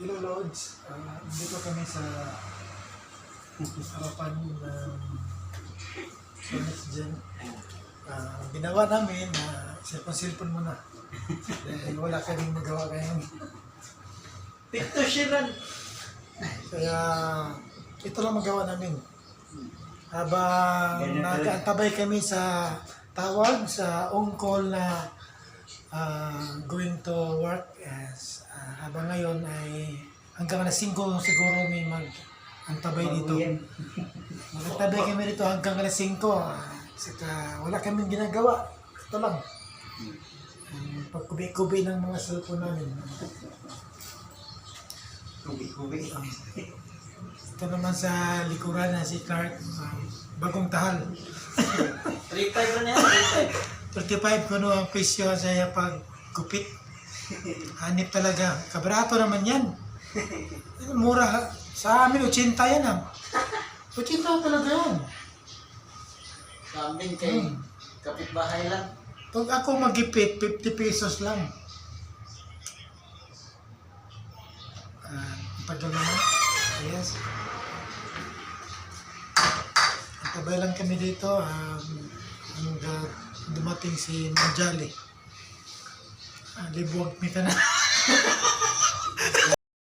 Hello Lods, dito kami sa harapan ng Next Gen. Ginawa namin na cellphone muna dahil wala kaming magawa ngayon. Picto Shiran. Kaya ito lang magawa namin. Habang nag-antabay kami sa tawag sa on-call na going to work as habang ngayon ay hanggang alas 5 siguro may mag-antabay dito. Mag-antabay kami dito hanggang alas 5. Saka wala kaming ginagawa. Ito lang. Pagkubi-kubi ng mga cellphone namin. Kubi-kubi. Ito naman sa likuran na si Clark, bagong tahal. 35 na yan, 35 kuno ang presyo sa iya pag gupit. Hanip talaga. Kabarato naman yan. Mura. Sa amin, 80 yan ah. 80 talaga yan. Sa amin kay kapitbahay lang. Pag ako magipit, 50 pesos lang. Tagal naman. Yes. Antabay lang kami dito. Hanggang dumating si Manjali. Libuwag mi ka na.